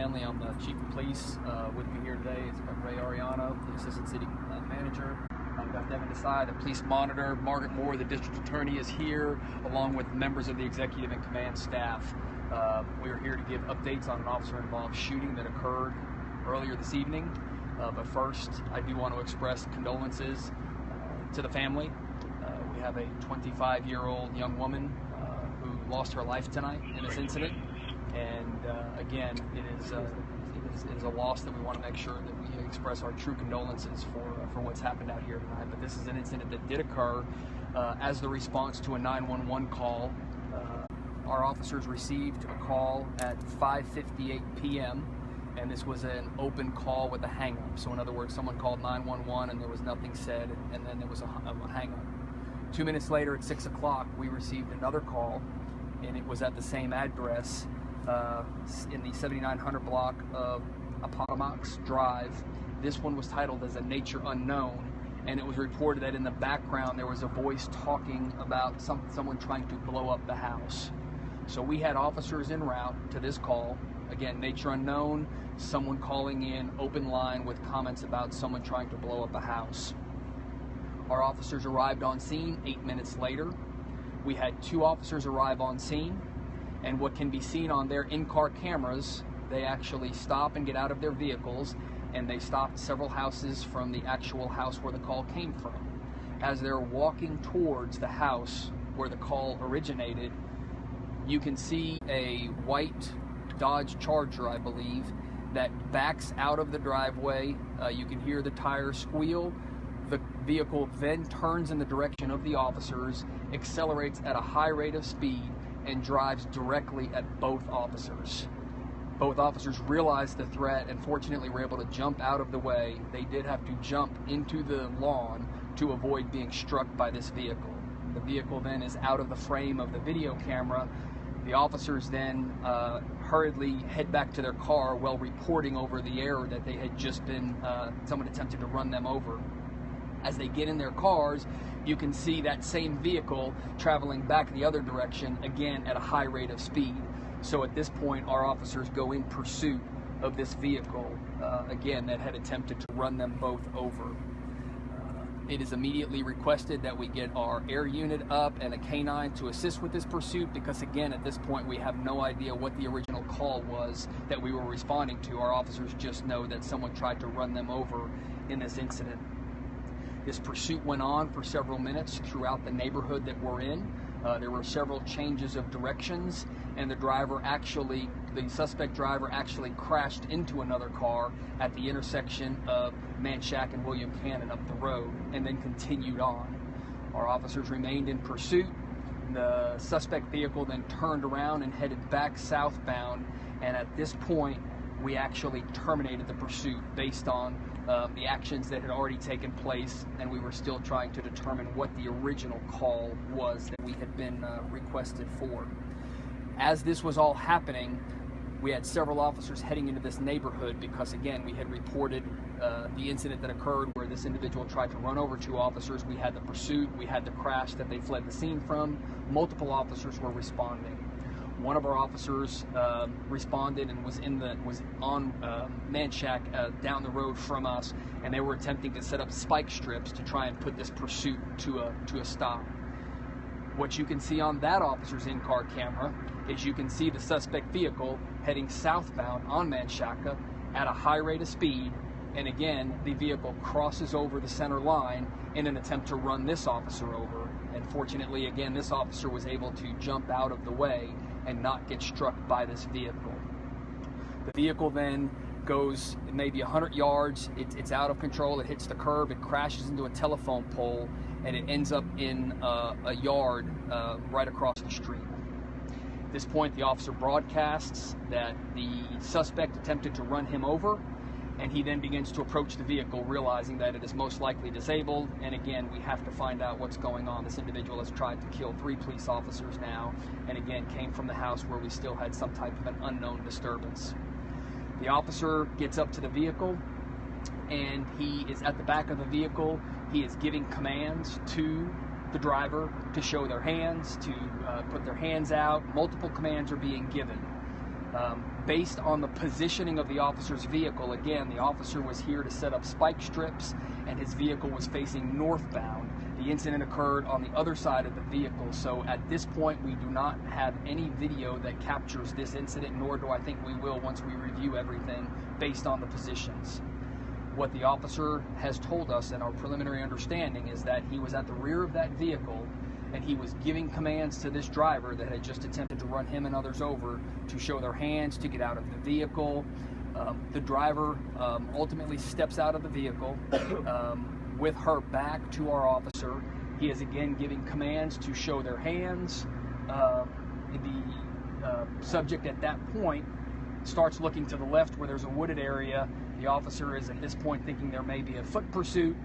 Stanley. I'm the Chief of Police. With me here today is Ray Ariano, the Assistant City Manager. I've got Devin Desai, the Police Monitor. Margaret Moore, the District Attorney, is here, along with members of the Executive and Command staff. We are here to give updates on an officer-involved shooting that occurred earlier this evening. But first, I do want to express condolences to the family. We have a 25-year-old young woman who lost her life tonight in this incident. And again, it is a loss that we want to make sure that we express our true condolences for what's happened out here tonight. But this is an incident that did occur as the response to a 911 call. Our officers received a call at 5:58 p.m. and this was an open call with a hang-up. So in other words, someone called 911 and there was nothing said, and then there was a hang-up. 2 minutes later at 6 o'clock, we received another call, and it was at the same address in the 7900 block of Appomattox Drive. This one was titled as a nature unknown, and it was reported that in the background there was a voice talking about someone trying to blow up the house. So we had officers en route to this call. Again, nature unknown, someone calling in, open line with comments about someone trying to blow up a house. Our officers arrived on scene 8 minutes later. We had 2 officers arrive on scene, and what can be seen on their in-car cameras, they actually stop and get out of their vehicles, and they stopped several houses from the actual house where the call came from. As they're walking towards the house where the call originated, you can see a white Dodge Charger, I believe, that backs out of the driveway. You can hear the tires squeal. The vehicle then turns in the direction of the officers, accelerates at a high rate of speed, and drives directly at both officers. Both officers realized the threat and fortunately were able to jump out of the way. They did have to jump into the lawn to avoid being struck by this vehicle. The vehicle then is out of the frame of the video camera. The officers then hurriedly head back to their car while reporting over the error that they had just been, someone attempted to run them over. As they get in their cars, you can see that same vehicle traveling back the other direction, again at a high rate of speed. So at this point, our officers go in pursuit of this vehicle, again, that had attempted to run them both over. It is immediately requested that we get our air unit up and a canine to assist with this pursuit because, again, at this point, we have no idea what the original call was that we were responding to. Our officers just know that someone tried to run them over in this incident. This pursuit went on for several minutes throughout the neighborhood that we're in. There were several changes of directions, and the suspect driver actually crashed into another car at the intersection of Manchaca and William Cannon up the road, and then continued on. Our officers remained in pursuit. The suspect vehicle then turned around and headed back southbound, and at this point, we actually terminated the pursuit based on the actions that had already taken place, and we were still trying to determine what the original call was that we had been requested for. As this was all happening, we had several officers heading into this neighborhood because, again, we had reported the incident that occurred where this individual tried to run over 2 officers. We had the pursuit, we had the crash that they fled the scene from. Multiple officers were responding. One of our officers responded and was on Manchaca down the road from us, and they were attempting to set up spike strips to try and put this pursuit to a stop. What you can see on that officer's in-car camera is you can see the suspect vehicle heading southbound on Manchaca at a high rate of speed, and again, the vehicle crosses over the center line in an attempt to run this officer over. And fortunately, again, this officer was able to jump out of the way and not get struck by this vehicle. The vehicle then goes maybe 100 yards, it's out of control, it hits the curb, it crashes into a telephone pole, and it ends up in a yard right across the street. At this point, the officer broadcasts that the suspect attempted to run him over, and he then begins to approach the vehicle, realizing that it is most likely disabled. And again, we have to find out what's going on. This individual has tried to kill 3 police officers now, and again, came from the house where we still had some type of an unknown disturbance. The officer gets up to the vehicle, and he is at the back of the vehicle. He is giving commands to the driver to show their hands, to put their hands out. Multiple commands are being given. Based on the positioning of the officer's vehicle, again, the officer was here to set up spike strips and his vehicle was facing northbound. The incident occurred on the other side of the vehicle, so at this point we do not have any video that captures this incident, nor do I think we will once we review everything based on the positions. What the officer has told us in our preliminary understanding is that he was at the rear of that vehicle and he was giving commands to this driver that had just attempted to run him and others over to show their hands, to get out of the vehicle. The driver ultimately steps out of the vehicle with her back to our officer. He is again giving commands to show their hands. The subject at that point starts looking to the left where there's a wooded area. The officer is at this point thinking there may be a foot pursuit,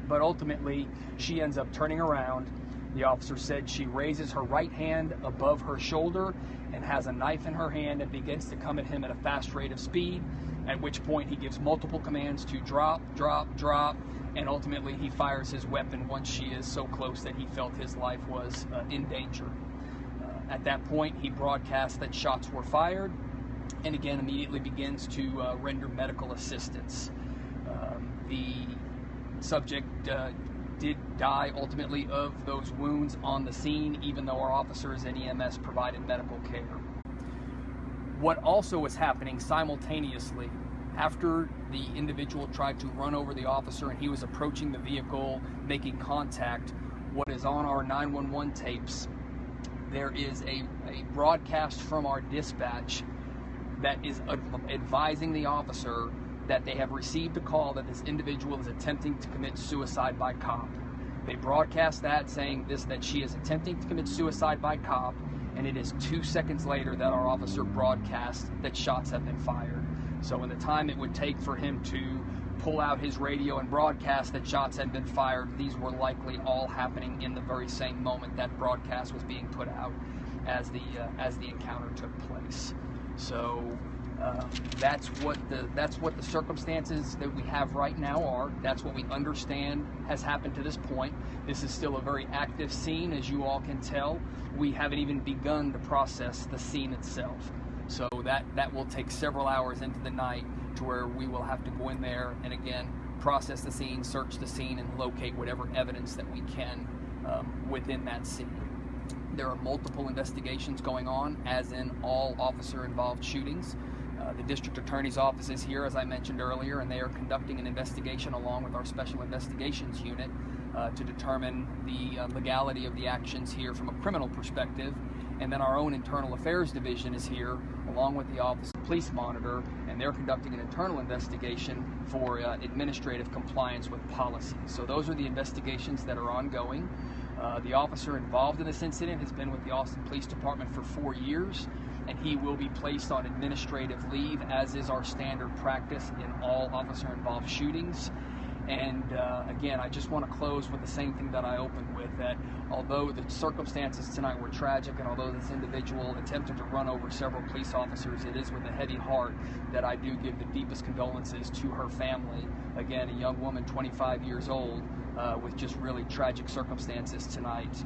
but ultimately she ends up turning around. The officer said she raises her right hand above her shoulder and has a knife in her hand and begins to come at him at a fast rate of speed, at which point he gives multiple commands to drop, drop, drop, and ultimately he fires his weapon once she is so close that he felt his life was in danger. At that point, he broadcasts that shots were fired and again immediately begins to render medical assistance. The subject did die ultimately of those wounds on the scene, even though our officers and EMS provided medical care. What also was happening simultaneously, after the individual tried to run over the officer and he was approaching the vehicle, making contact, what is on our 911 tapes, there is a broadcast from our dispatch that is advising the officer that they have received a call that this individual is attempting to commit suicide by cop. They broadcast that saying that she is attempting to commit suicide by cop, and it is 2 seconds later that our officer broadcasts that shots have been fired. So in the time it would take for him to pull out his radio and broadcast that shots had been fired, these were likely all happening in the very same moment that broadcast was being put out as the encounter took place. So that's what the circumstances that we have right now are. That's what we understand has happened to this point. This is still a very active scene, as you all can tell. We haven't even begun to process the scene itself. So that will take several hours into the night to where we will have to go in there and again process the scene, search the scene, and locate whatever evidence that we can within that scene. There are multiple investigations going on, as in all officer-involved shootings. The district attorney's office is here, as I mentioned earlier, and they are conducting an investigation along with our special investigations unit to determine the legality of the actions here from a criminal perspective. And then our own internal affairs division is here along with the Office of Police Monitor, and they're conducting an internal investigation for administrative compliance with policy. So those are the investigations that are ongoing. The officer involved in this incident has been with the Austin Police Department for 4 years, and he will be placed on administrative leave, as is our standard practice in all officer-involved shootings. And again, I just want to close with the same thing that I opened with, that although the circumstances tonight were tragic, and although this individual attempted to run over several police officers, it is with a heavy heart that I do give the deepest condolences to her family. Again, a young woman, 25 years old, with just really tragic circumstances tonight.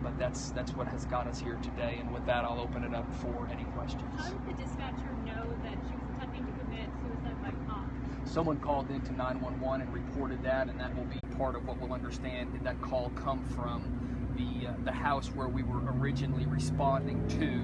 But that's what has got us here today, and with that I'll open it up for any questions. How did the dispatcher know that she was attempting to commit suicide by cop? Someone called into 911 and reported that, and that will be part of what we'll understand. Did that call come from the house where we were originally responding to,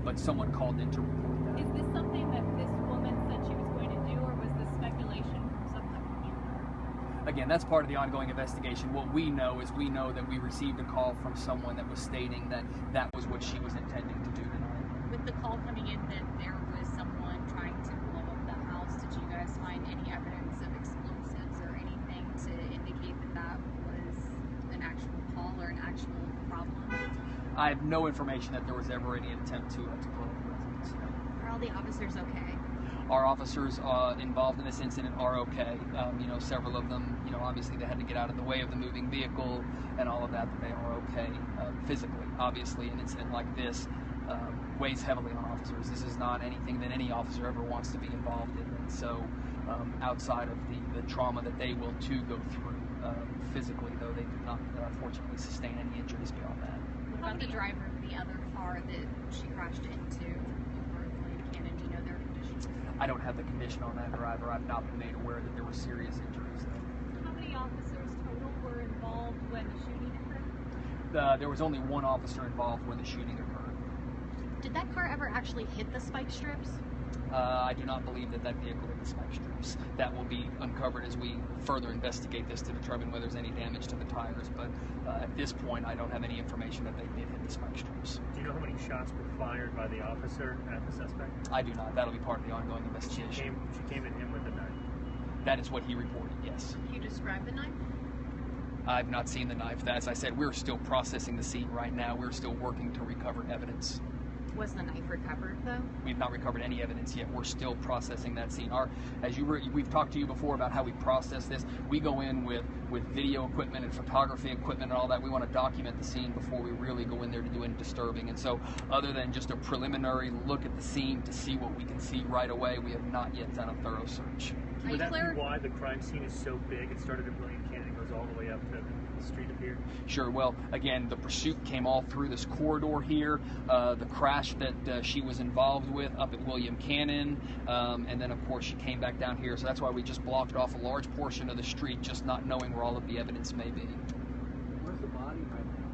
but someone called in to report that. Is this something that this woman said she was going to do, or was this speculation from someone near her? Again, that's part of the ongoing investigation. What we know is we know that we received a call from someone that was stating that that was what she was intending to do tonight. With the call coming in that there was someone trying to blow up the house, did you guys find any evidence of explosives or anything to indicate that that was an actual call or an actual problem? I have no information that there was ever any attempt to blow up the residence. Are all the officers okay? Our officers involved in this incident are okay. Several of them, obviously they had to get out of the way of the moving vehicle and all of that, but they are okay physically. Obviously, an incident like this weighs heavily on officers. This is not anything that any officer ever wants to be involved in. And so outside of the trauma that they will too go through physically, though they did not fortunately sustain any injuries beyond that. What about the driver of the other car that she crashed into overtly? I don't have the condition on that driver. I've not been made aware that there were serious injuries. How many officers total were involved when the shooting occurred? There was only one officer involved when the shooting occurred. Did that car ever actually hit the spike strips? I do not believe that vehicle hit the spike strips. That will be uncovered as we further investigate this to determine whether there's any damage to the tires. But at this point, I don't have any information that they did hit the spike strips. Do you know how many shots were fired by the officer at the suspect? I do not. That'll be part of the ongoing investigation. She came at him with a knife. That is what he reported, yes. Can you describe the knife? I've not seen the knife. As I said, we're still processing the scene right now. We're still working to recover evidence. Was the knife recovered, though? We've not recovered any evidence yet. We're still processing that scene. We've talked to you before about how we process this. We go in with video equipment and photography equipment and all that. We want to document the scene before we really go in there to do any disturbing. And so, other than just a preliminary look at the scene to see what we can see right away, we have not yet done a thorough search. Would that be why the crime scene is so big? It started at William Cannon and goes all the way up to the street up here? Sure. Well, again, the pursuit came all through this corridor here. The crash that she was involved with up at William Cannon, and then of course she came back down here. So that's why we just blocked off a large portion of the street, just not knowing where all of the evidence may be. Where's the body right now?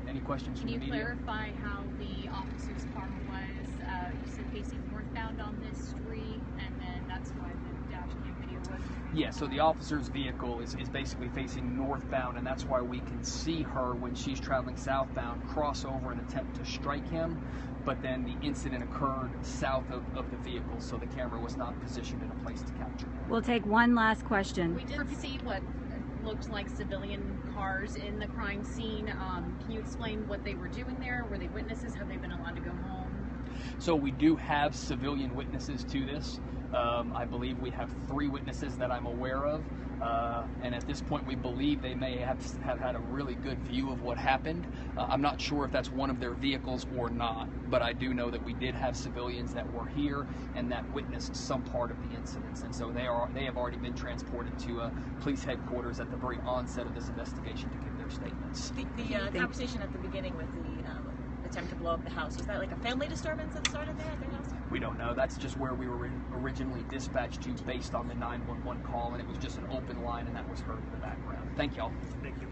Any questions from Can the you media? clarify how the officer's car was, you said facing northbound on this street, and then that's why the dash cam video was? Yeah, so the officer's vehicle is basically facing northbound, and that's why we can see her when she's traveling southbound cross over and attempt to strike him, but then the incident occurred south of the vehicle, so the camera was not positioned in a place to capture him. We'll take one last question. We did see what looked like civilian cars in the crime scene. Can you explain what they were doing there? Were they witnesses? Have they been allowed to go home? So we do have civilian witnesses to this. I believe we have 3 witnesses that I'm aware of, and at this point we believe they may have had a really good view of what happened. I'm not sure if that's one of their vehicles or not, but I do know that we did have civilians that were here and that witnessed some part of the incidents, and so they have already been transported to police headquarters at the very onset of this investigation to give their statements. The conversation at the beginning with the attempt to blow up the house, was that like a family disturbance that started there at their house? We don't know. That's just where we were originally dispatched to based on the 911 call, and it was just an open line, and that was heard in the background. Thank y'all. Thank you.